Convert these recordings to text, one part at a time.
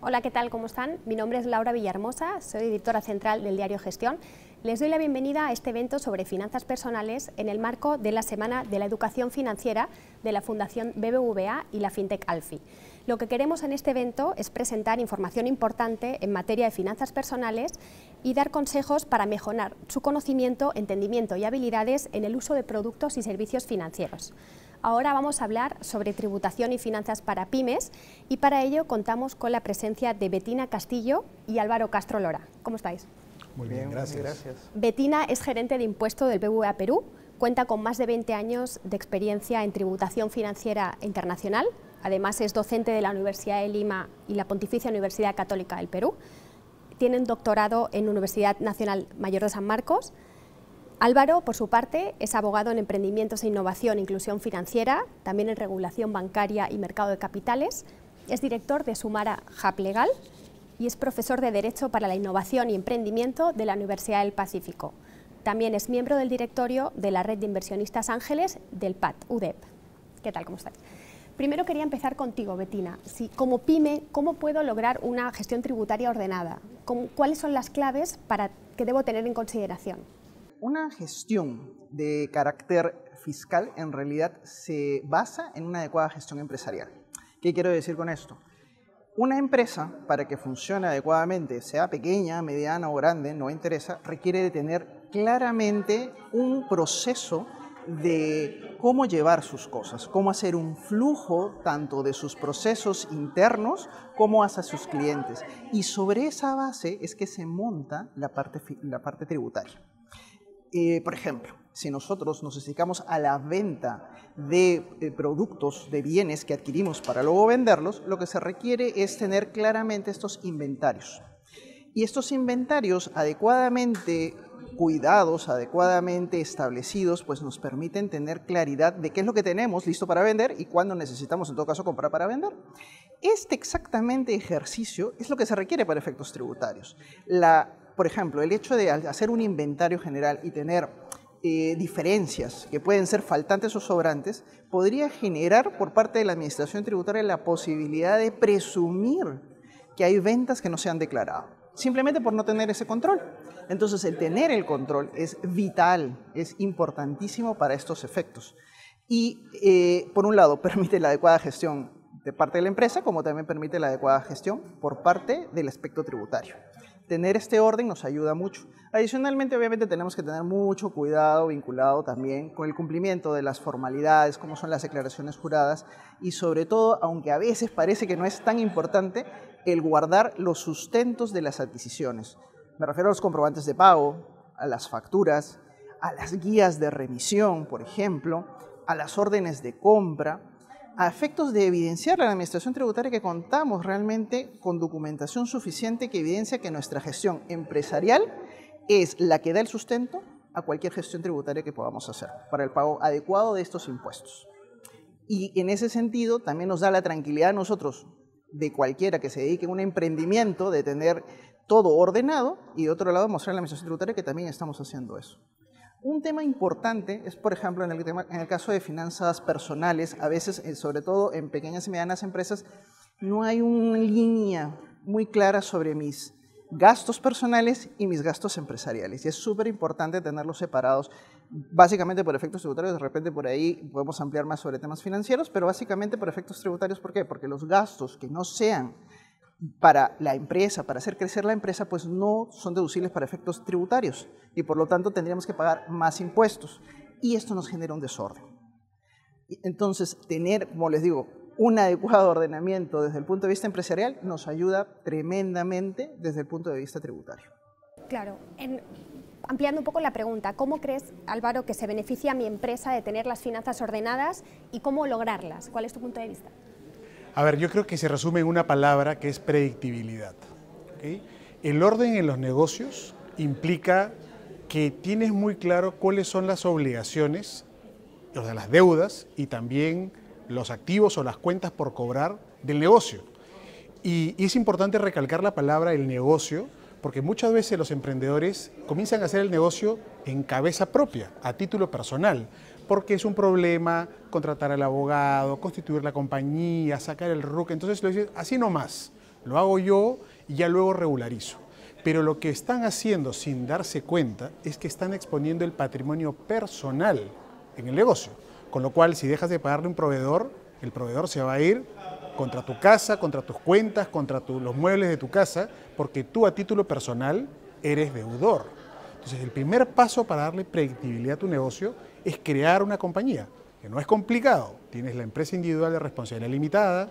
Hola, ¿qué tal? ¿Cómo están? Mi nombre es Laura Villahermosa, soy editora central del diario Gestión. Les doy la bienvenida a este evento sobre finanzas personales en el marco de la Semana de la Educación Financiera de la Fundación BBVA y la FinTech Alfi. Lo que queremos en este evento es presentar información importante en materia de finanzas personales y dar consejos para mejorar su conocimiento, entendimiento y habilidades en el uso de productos y servicios financieros. Ahora vamos a hablar sobre tributación y finanzas para pymes y para ello contamos con la presencia de Betina Castillo y Álvaro Castro Lora. ¿Cómo estáis? Muy bien, gracias. Betina es gerente de impuesto del BBVA Perú, cuenta con más de 20 años de experiencia en tributación financiera internacional, además es docente de la Universidad de Lima y la Pontificia Universidad Católica del Perú, tiene un doctorado en Universidad Nacional Mayor de San Marcos. Álvaro, por su parte, es abogado en emprendimientos e innovación e inclusión financiera, también en regulación bancaria y mercado de capitales, es director de Sumara Hub Legal y es profesor de Derecho para la Innovación y Emprendimiento de la Universidad del Pacífico. También es miembro del directorio de la Red de Inversionistas Ángeles del PAT, UDEP. ¿Qué tal? ¿Cómo estás? Primero quería empezar contigo, Betina. Si, como pyme, ¿cómo puedo lograr una gestión tributaria ordenada? ¿Cuáles son las claves que debo tener en consideración? Una gestión de carácter fiscal en realidad se basa en una adecuada gestión empresarial. ¿Qué quiero decir con esto? Una empresa, para que funcione adecuadamente, sea pequeña, mediana o grande, no interesa, requiere de tener claramente un proceso de cómo llevar sus cosas, cómo hacer un flujo tanto de sus procesos internos como hacia sus clientes. Y sobre esa base es que se monta la parte tributaria. Por ejemplo, si nosotros nos dedicamos a la venta de productos, de bienes que adquirimos para luego venderlos, lo que se requiere es tener claramente estos inventarios. Y estos inventarios adecuadamente cuidados, adecuadamente establecidos, pues nos permiten tener claridad de qué es lo que tenemos listo para vender y cuándo necesitamos en todo caso comprar para vender. Este exactamente ejercicio es lo que se requiere para efectos tributarios. Por ejemplo, el hecho de hacer un inventario general y tener diferencias que pueden ser faltantes o sobrantes, podría generar por parte de la administración tributaria la posibilidad de presumir que hay ventas que no se han declarado, simplemente por no tener ese control. Entonces, el tener el control es vital, es importantísimo para estos efectos. Y, por un lado, permite la adecuada gestión de parte de la empresa, como también permite la adecuada gestión por parte del aspecto tributario. Tener este orden nos ayuda mucho. Adicionalmente, obviamente, tenemos que tener mucho cuidado vinculado también con el cumplimiento de las formalidades, como son las declaraciones juradas y sobre todo, aunque a veces parece que no es tan importante, el guardar los sustentos de las adquisiciones. Me refiero a los comprobantes de pago, a las facturas, a las guías de remisión, por ejemplo, a las órdenes de compra, a efectos de evidenciar a la administración tributaria que contamos realmente con documentación suficiente que evidencia que nuestra gestión empresarial es la que da el sustento a cualquier gestión tributaria que podamos hacer para el pago adecuado de estos impuestos. Y en ese sentido también nos da la tranquilidad a nosotros, de cualquiera que se dedique a un emprendimiento, de tener todo ordenado y de otro lado mostrar a la administración tributaria que también estamos haciendo eso. Un tema importante es, por ejemplo, en el caso de finanzas personales, a veces, sobre todo en pequeñas y medianas empresas, no hay una línea muy clara sobre mis gastos personales y mis gastos empresariales. Y es súper importante tenerlos separados, básicamente por efectos tributarios. De repente por ahí podemos ampliar más sobre temas financieros, pero básicamente por efectos tributarios. ¿Por qué? Porque los gastos que no sean para la empresa, para hacer crecer la empresa, pues no son deducibles para efectos tributarios y por lo tanto tendríamos que pagar más impuestos y esto nos genera un desorden. Entonces, tener, como les digo, un adecuado ordenamiento desde el punto de vista empresarial nos ayuda tremendamente desde el punto de vista tributario. Claro, ampliando un poco la pregunta, ¿cómo crees, Álvaro, que se beneficia a mi empresa de tener las finanzas ordenadas y cómo lograrlas? ¿Cuál es tu punto de vista? A ver, yo creo que se resume en una palabra que es predictibilidad. ¿Okay? El orden en los negocios implica que tienes muy claro cuáles son las obligaciones, o sea, las deudas y también los activos o las cuentas por cobrar del negocio. Y es importante recalcar la palabra el negocio, porque muchas veces los emprendedores comienzan a hacer el negocio en cabeza propia, a título personal, porque es un problema contratar al abogado, constituir la compañía, sacar el RUC, entonces lo dices así nomás. lo hago yo y ya luego regularizo. Pero lo que están haciendo sin darse cuenta es que están exponiendo el patrimonio personal en el negocio. Con lo cual, si dejas de pagarle a un proveedor, el proveedor se va a ir contra tu casa, contra tus cuentas, contra los muebles de tu casa, porque tú a título personal eres deudor. Entonces, el primer paso para darle predictibilidad a tu negocio es crear una compañía, que no es complicado. Tienes la empresa individual de responsabilidad limitada,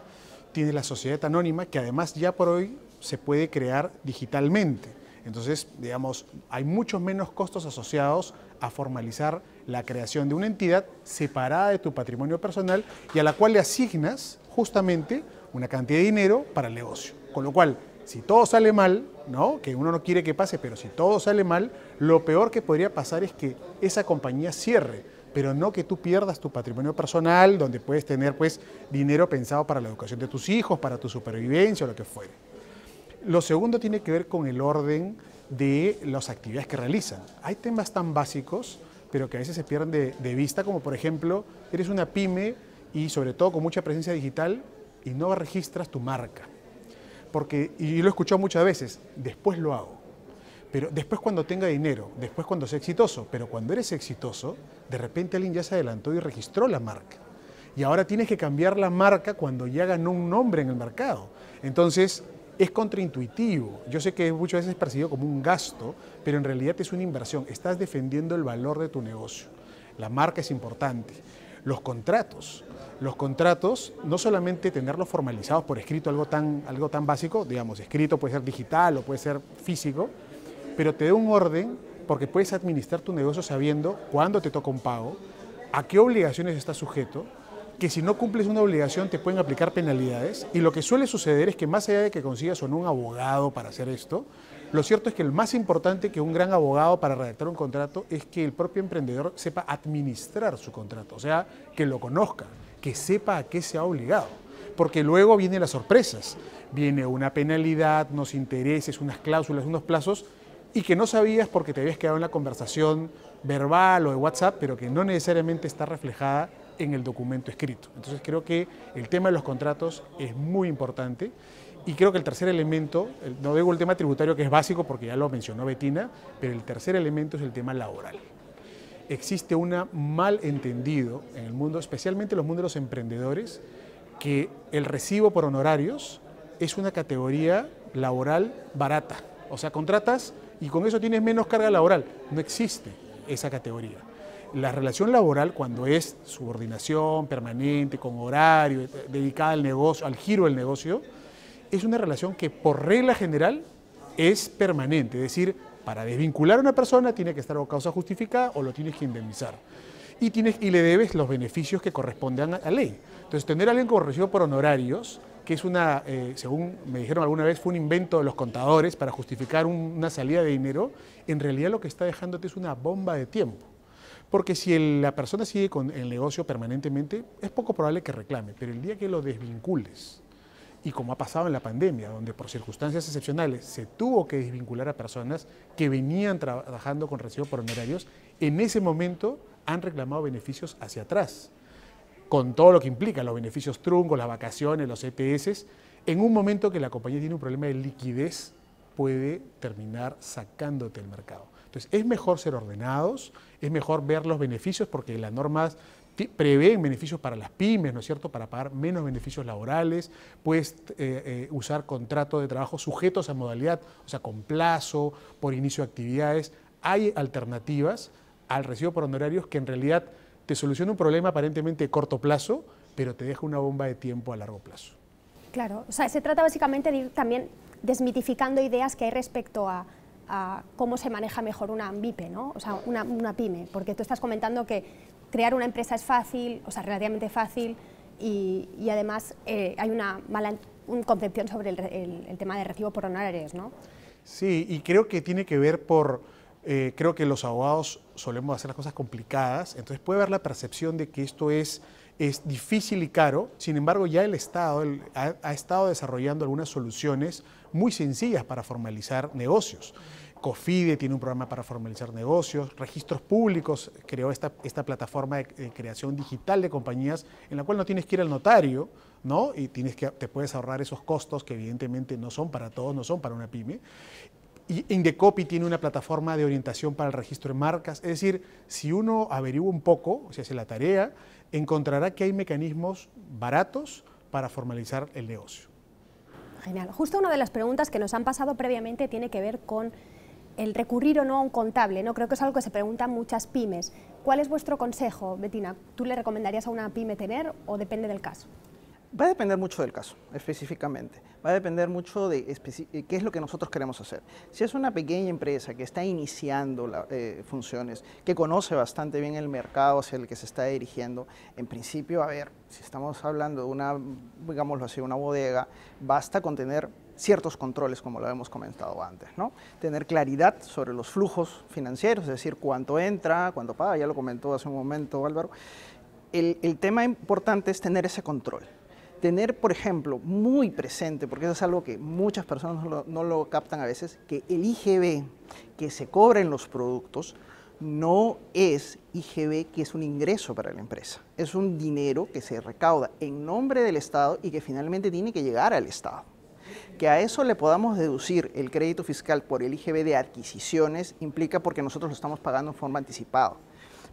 tienes la sociedad anónima, que además ya por hoy se puede crear digitalmente. Entonces, digamos, hay muchos menos costos asociados a formalizar la creación de una entidad separada de tu patrimonio personal y a la cual le asignas justamente una cantidad de dinero para el negocio. Con lo cual, si todo sale mal, ¿no? Que uno no quiere que pase, pero si todo sale mal, lo peor que podría pasar es que esa compañía cierre, pero no que tú pierdas tu patrimonio personal, donde puedes tener pues dinero pensado para la educación de tus hijos, para tu supervivencia o lo que fuere. Lo segundo tiene que ver con el orden de las actividades que realizan. Hay temas tan básicos, pero que a veces se pierden de vista, como por ejemplo, eres una pyme y sobre todo con mucha presencia digital y no registras tu marca. Porque, y lo he escuchado muchas veces, después lo hago. Pero después cuando tenga dinero, después cuando sea exitoso, pero cuando eres exitoso, de repente alguien ya se adelantó y registró la marca. Y ahora tienes que cambiar la marca cuando ya ganó un nombre en el mercado. Entonces, es contraintuitivo. Yo sé que muchas veces es percibido como un gasto, pero en realidad es una inversión. Estás defendiendo el valor de tu negocio. La marca es importante. Los contratos, no solamente tenerlos formalizados por escrito, algo tan básico, digamos, escrito puede ser digital o puede ser físico, pero te da un orden porque puedes administrar tu negocio sabiendo cuándo te toca un pago, a qué obligaciones estás sujeto, que si no cumples una obligación te pueden aplicar penalidades, y lo que suele suceder es que más allá de que consigas o no un abogado para hacer esto, lo cierto es que el más importante que un gran abogado para redactar un contrato es que el propio emprendedor sepa administrar su contrato, o sea, que lo conozca, que sepa a qué se ha obligado, porque luego vienen las sorpresas, viene una penalidad, unos intereses, unas cláusulas, unos plazos, y que no sabías porque te habías quedado en la conversación verbal o de WhatsApp, pero que no necesariamente está reflejada en el documento escrito. Entonces creo que el tema de los contratos es muy importante y creo que el tercer elemento, no digo el tema tributario que es básico porque ya lo mencionó Bettina, pero el tercer elemento es el tema laboral. Existe un malentendido en el mundo, especialmente en los mundos de los emprendedores, que el recibo por honorarios es una categoría laboral barata. O sea, contratas y con eso tienes menos carga laboral. No existe esa categoría. La relación laboral, cuando es subordinación permanente, con horario, dedicada al negocio, al giro del negocio, es una relación que por regla general es permanente. Es decir, para desvincular a una persona tiene que estar o causa justificada o lo tienes que indemnizar. Y le debes los beneficios que corresponden a ley. Entonces, tener a alguien como recibo por honorarios, que es según me dijeron alguna vez, fue un invento de los contadores para justificar una salida de dinero, en realidad lo que está dejándote es una bomba de tiempo. Porque si la persona sigue con el negocio permanentemente, es poco probable que reclame, pero el día que lo desvincules, y como ha pasado en la pandemia, donde por circunstancias excepcionales se tuvo que desvincular a personas que venían trabajando con recibo por honorarios, en ese momento han reclamado beneficios hacia atrás, con todo lo que implica, los beneficios truncos, las vacaciones, los ETS, en un momento que la compañía tiene un problema de liquidez, puede terminar sacándote del mercado. Entonces, es mejor ser ordenados, es mejor ver los beneficios, porque las normas prevén beneficios para las pymes, ¿no es cierto?, para pagar menos beneficios laborales, puedes usar contratos de trabajo sujetos a modalidad, o sea, con plazo, por inicio de actividades. Hay alternativas al recibo por honorarios que en realidad te soluciona un problema aparentemente de corto plazo, pero te deja una bomba de tiempo a largo plazo. Claro, o sea, se trata básicamente de ir también desmitificando ideas que hay respecto a cómo se maneja mejor una MIPE, ¿no? O sea, una pyme, porque tú estás comentando que crear una empresa es fácil, o sea, relativamente fácil, y además hay una mala concepción sobre el tema de recibo por honorarios, ¿no? Sí, y creo que tiene que ver creo que los abogados solemos hacer las cosas complicadas, entonces puede haber la percepción de que esto es difícil y caro. Sin embargo, ya el Estado ha estado desarrollando algunas soluciones muy sencillas para formalizar negocios. COFIDE tiene un programa para formalizar negocios, Registros Públicos creó esta plataforma de creación digital de compañías en la cual no tienes que ir al notario, ¿no? Y te puedes ahorrar esos costos que evidentemente no son para todos, no son para una pyme. Y Indecopi tiene una plataforma de orientación para el registro de marcas. Es decir, si uno averigua un poco, o sea, hace la tarea, encontrará que hay mecanismos baratos para formalizar el negocio. Genial. Justo una de las preguntas que nos han pasado previamente tiene que ver con el recurrir o no a un contable, ¿no? Creo que es algo que se preguntan muchas pymes. ¿Cuál es vuestro consejo, Bettina? ¿Tú le recomendarías a una pyme tener o depende del caso? Va a depender mucho del caso, específicamente. Va a depender mucho de qué es lo que nosotros queremos hacer. Si es una pequeña empresa que está iniciando funciones, que conoce bastante bien el mercado hacia el que se está dirigiendo, en principio, a ver, si estamos hablando de una, digámoslo así, una bodega, basta con tener ciertos controles, como lo hemos comentado antes, ¿no? Tener claridad sobre los flujos financieros, es decir, cuánto entra, cuánto paga, ya lo comentó hace un momento Álvaro. El tema importante es tener ese control. Tener, por ejemplo, muy presente, porque eso es algo que muchas personas no lo captan a veces, que el IGB que se cobra en los productos no es IGB que es un ingreso para la empresa. Es un dinero que se recauda en nombre del Estado y que finalmente tiene que llegar al Estado. Que a eso le podamos deducir el crédito fiscal por el IGB de adquisiciones implica porque nosotros lo estamos pagando en forma anticipada.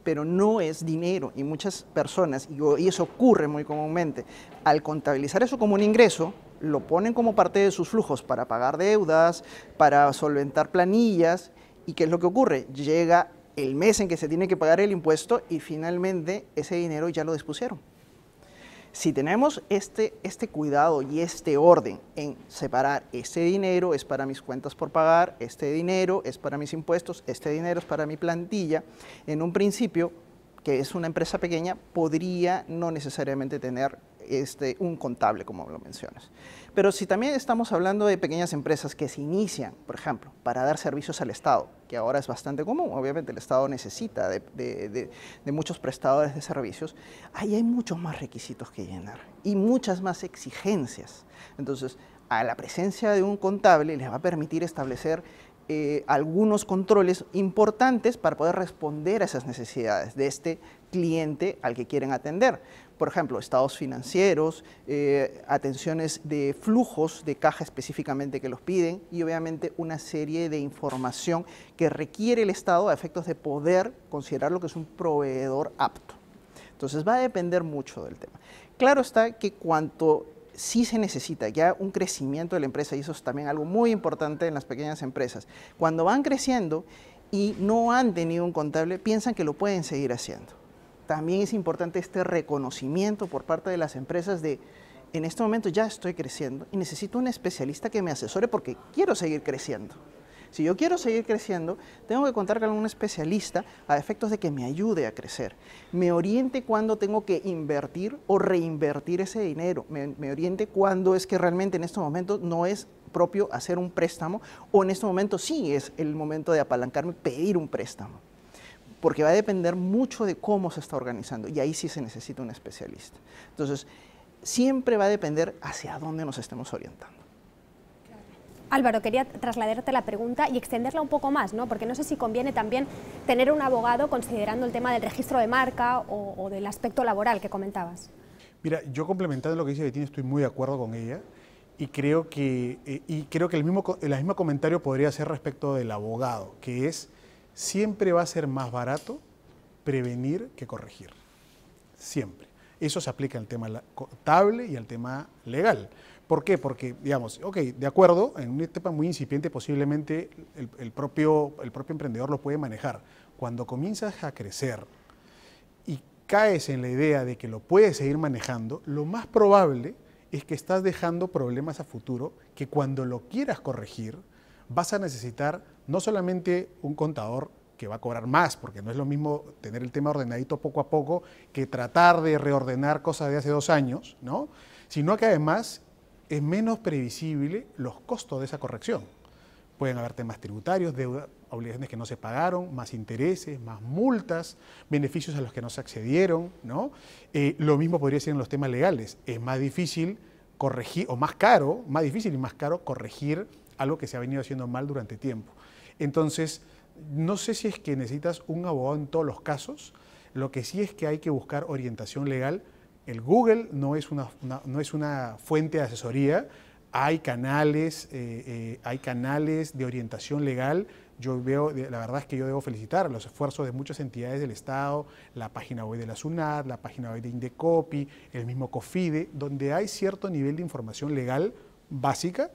Pero no es dinero y muchas personas, y eso ocurre muy comúnmente, al contabilizar eso como un ingreso, lo ponen como parte de sus flujos para pagar deudas, para solventar planillas, y ¿qué es lo que ocurre? Llega el mes en que se tiene que pagar el impuesto y finalmente ese dinero ya lo dispusieron. Si tenemos este cuidado y este orden en separar, este dinero es para mis cuentas por pagar, este dinero es para mis impuestos, este dinero es para mi plantilla, en un principio, que es una empresa pequeña, podría no necesariamente tener un contable, como lo mencionas. Pero si también estamos hablando de pequeñas empresas que se inician, por ejemplo, para dar servicios al Estado, que ahora es bastante común, obviamente el Estado necesita de muchos prestadores de servicios, ahí hay muchos más requisitos que llenar y muchas más exigencias. Entonces, a la presencia de un contable les va a permitir establecer algunos controles importantes para poder responder a esas necesidades de este cliente al que quieren atender. Por ejemplo, estados financieros, atenciones de flujos de caja específicamente que los piden y obviamente una serie de información que requiere el Estado a efectos de poder considerar lo que es un proveedor apto. Entonces va a depender mucho del tema. Claro está que cuanto sí se necesita ya un crecimiento de la empresa, y eso es también algo muy importante en las pequeñas empresas. Cuando van creciendo y no han tenido un contable, piensan que lo pueden seguir haciendo. También es importante este reconocimiento por parte de las empresas de, en este momento ya estoy creciendo y necesito un especialista que me asesore porque quiero seguir creciendo. Si yo quiero seguir creciendo, tengo que contar con un especialista a efectos de que me ayude a crecer, me oriente cuándo tengo que invertir o reinvertir ese dinero, me oriente cuándo es que realmente en estos momentos no es propio hacer un préstamo o en este momento sí es el momento de apalancarme, pedir un préstamo, porque va a depender mucho de cómo se está organizando y ahí sí se necesita un especialista. Entonces, siempre va a depender hacia dónde nos estemos orientando. Álvaro, quería trasladarte la pregunta y extenderla un poco más, ¿no? Porque no sé si conviene también tener un abogado considerando el tema del registro de marca o del aspecto laboral que comentabas. Mira, yo complementando lo que dice Bettina, estoy muy de acuerdo con ella y creo que el mismo comentario podría ser respecto del abogado, que es siempre va a ser más barato prevenir que corregir, siempre. Eso se aplica al tema contable y al tema legal. ¿Por qué? Porque, digamos, ok, de acuerdo, en una etapa muy incipiente posiblemente el propio emprendedor lo puede manejar. Cuando comienzas a crecer y caes en la idea de que lo puedes seguir manejando, lo más probable es que estás dejando problemas a futuro que cuando lo quieras corregir vas a necesitar no solamente un contador que va a cobrar más, porque no es lo mismo tener el tema ordenadito poco a poco que tratar de reordenar cosas de hace 2 años, ¿no? Sino que además es menos previsible los costos de esa corrección. Pueden haber temas tributarios, deuda, obligaciones que no se pagaron, más intereses, más multas, beneficios a los que no se accedieron, ¿no? Lo mismo podría ser en los temas legales. Es más difícil corregir, o más difícil y más caro corregir algo que se ha venido haciendo mal durante tiempo. Entonces, no sé si es que necesitas un abogado en todos los casos, lo que sí es que hay que buscar orientación legal. El Google no es una fuente de asesoría, hay canales de orientación legal. Yo veo, la verdad es que yo debo felicitar los esfuerzos de muchas entidades del Estado, la página web de la SUNAT, la página web de Indecopi, el mismo COFIDE, donde hay cierto nivel de información legal básica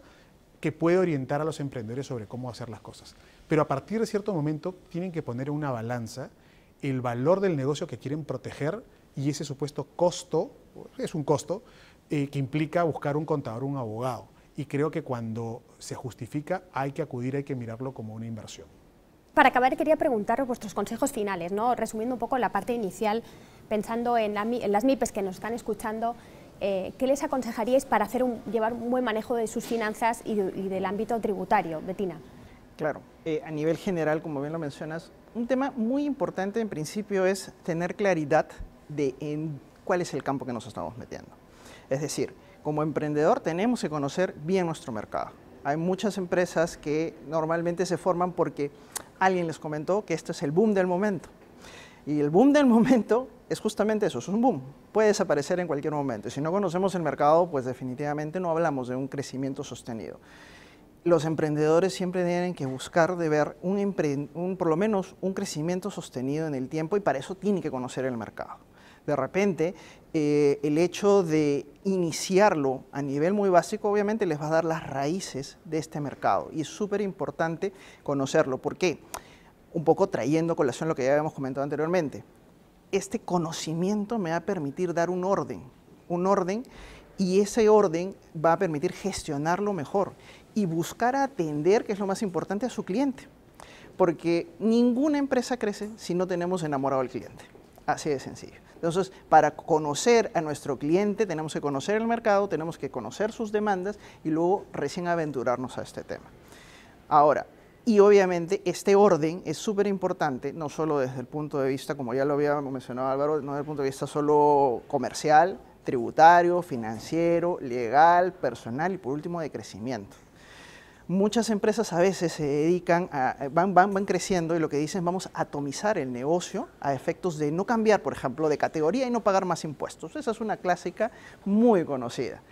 que puede orientar a los emprendedores sobre cómo hacer las cosas. Pero a partir de cierto momento tienen que poner en una balanza el valor del negocio que quieren proteger y ese supuesto costo, es un costo, que implica buscar un contador o un abogado. Y creo que cuando se justifica hay que acudir, hay que mirarlo como una inversión. Para acabar, quería preguntaros vuestros consejos finales, ¿no? Resumiendo un poco la parte inicial, pensando en las MIPES que nos están escuchando, ¿qué les aconsejaríais para llevar un buen manejo de sus finanzas y del ámbito tributario? Bettina. Claro, a nivel general, como bien lo mencionas, un tema muy importante en principio es tener claridad en cuál es el campo que nos estamos metiendo. Es decir, como emprendedor tenemos que conocer bien nuestro mercado. Hay muchas empresas que normalmente se forman porque alguien les comentó que esto es el boom del momento. Y el boom del momento es justamente eso, es un boom. Puede desaparecer en cualquier momento. Y si no conocemos el mercado, pues definitivamente no hablamos de un crecimiento sostenido. Los emprendedores siempre tienen que buscar de ver por lo menos un crecimiento sostenido en el tiempo y para eso tienen que conocer el mercado. De repente, el hecho de iniciarlo a nivel muy básico obviamente les va a dar las raíces de este mercado y es súper importante conocerlo. ¿Por qué? Un poco trayendo colación lo que ya habíamos comentado anteriormente. Este conocimiento me va a permitir dar un orden y ese orden va a permitir gestionarlo mejor y buscar atender, que es lo más importante, a su cliente. Porque ninguna empresa crece si no tenemos enamorado al cliente. Así de sencillo. Entonces, para conocer a nuestro cliente tenemos que conocer el mercado, tenemos que conocer sus demandas y luego recién aventurarnos a este tema. Ahora, y obviamente este orden es súper importante, no solo desde el punto de vista, como ya lo había mencionado Álvaro, no desde el punto de vista solo comercial, tributario, financiero, legal, personal y por último de crecimiento. Muchas empresas a veces se dedican van creciendo y lo que dicen vamos a atomizar el negocio a efectos de no cambiar, por ejemplo, de categoría y no pagar más impuestos. Esa es una clásica muy conocida.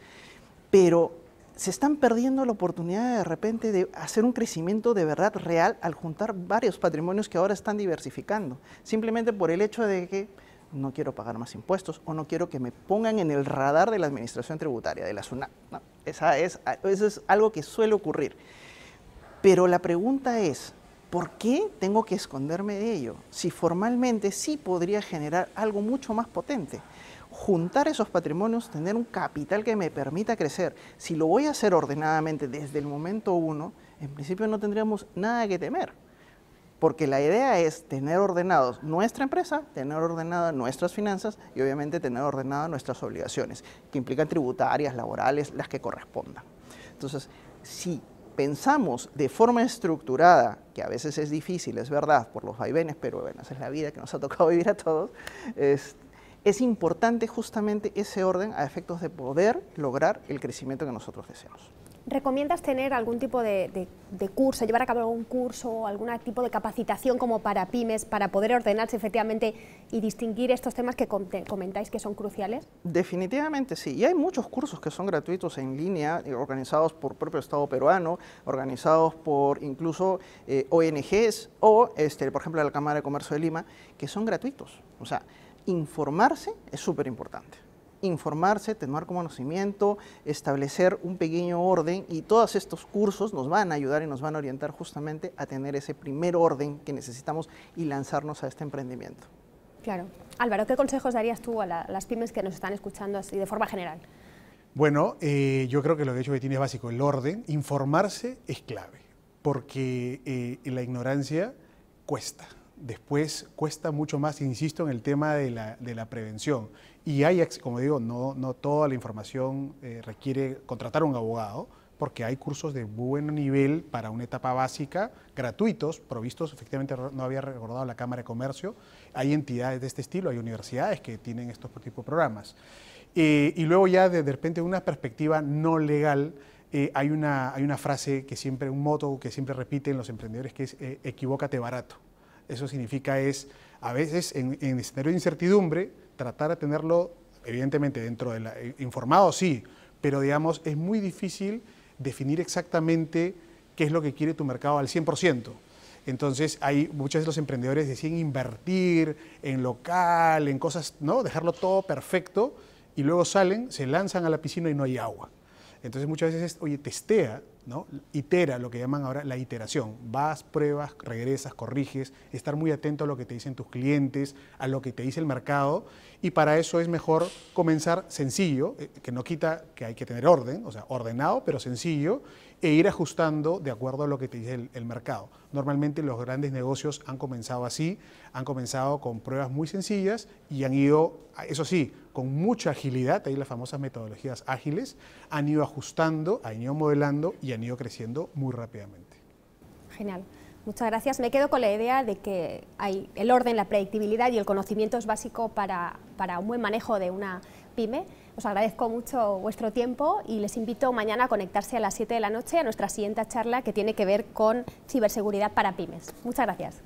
Pero se están perdiendo la oportunidad de repente de hacer un crecimiento de verdad real al juntar varios patrimonios que ahora están diversificando. Simplemente por el hecho de que no quiero pagar más impuestos o no quiero que me pongan en el radar de la administración tributaria, de la SUNAT. No, eso es algo que suele ocurrir. Pero la pregunta es, ¿por qué tengo que esconderme de ello? Si formalmente sí podría generar algo mucho más potente. Juntar esos patrimonios, tener un capital que me permita crecer. Si lo voy a hacer ordenadamente desde el momento uno, en principio no tendríamos nada que temer. Porque la idea es tener ordenados nuestra empresa, tener ordenadas nuestras finanzas y obviamente tener ordenadas nuestras obligaciones, que implican tributarias, laborales, las que correspondan. Entonces, si pensamos de forma estructurada, que a veces es difícil, es verdad, por los vaivenes, pero bueno, esa es la vida que nos ha tocado vivir a todos, es importante justamente ese orden a efectos de poder lograr el crecimiento que nosotros deseamos. ¿Recomiendas tener algún tipo de curso, llevar a cabo algún curso o algún tipo de capacitación como para pymes, para poder ordenarse efectivamente y distinguir estos temas que comentáis que son cruciales? Definitivamente sí, y hay muchos cursos que son gratuitos en línea, organizados por el propio Estado peruano, organizados por incluso ONGs o, por ejemplo, la Cámara de Comercio de Lima, que son gratuitos. O sea, informarse es súper importante. Informarse, tener conocimiento, establecer un pequeño orden y todos estos cursos nos van a ayudar y nos van a orientar justamente a tener ese primer orden que necesitamos y lanzarnos a este emprendimiento. Claro. Álvaro, ¿qué consejos darías tú a las pymes que nos están escuchando así de forma general? Bueno, yo creo que lo que ha dicho Bettina es básico, el orden. Informarse es clave, porque la ignorancia cuesta. Después cuesta mucho más, insisto, en el tema de la prevención. Y hay, como digo, no toda la información requiere contratar a un abogado, porque hay cursos de buen nivel para una etapa básica, gratuitos, provistos, efectivamente no había recordado la Cámara de Comercio, hay entidades de este estilo, hay universidades que tienen estos tipos de programas. Y luego ya de repente una perspectiva no legal, hay una frase que siempre, un motto que siempre repiten los emprendedores, que es equivócate barato. Eso significa a veces en escenario de incertidumbre, tratar de tenerlo, evidentemente dentro de informado sí, pero digamos es muy difícil definir exactamente qué es lo que quiere tu mercado al 100%. Entonces, muchos de los emprendedores deciden invertir en local, en cosas, ¿no? Dejarlo todo perfecto y luego salen, se lanzan a la piscina y no hay agua. Entonces, muchas veces, oye, testea, ¿no? Itera, lo que llaman ahora la iteración. Vas, pruebas, regresas, corriges, estar muy atento a lo que te dicen tus clientes, a lo que te dice el mercado, y para eso es mejor comenzar sencillo, que no quita que hay que tener orden, o sea, ordenado, pero sencillo, e ir ajustando de acuerdo a lo que te dice el mercado. Normalmente los grandes negocios han comenzado así, han comenzado con pruebas muy sencillas y han ido, eso sí, con mucha agilidad, ahí las famosas metodologías ágiles, han ido ajustando, han ido modelando y han ido creciendo muy rápidamente. Genial. Muchas gracias. Me quedo con la idea de que el orden, la predictibilidad y el conocimiento es básico para un buen manejo de una pyme. Os agradezco mucho vuestro tiempo y les invito mañana a conectarse a las 7 de la noche a nuestra siguiente charla que tiene que ver con ciberseguridad para pymes. Muchas gracias.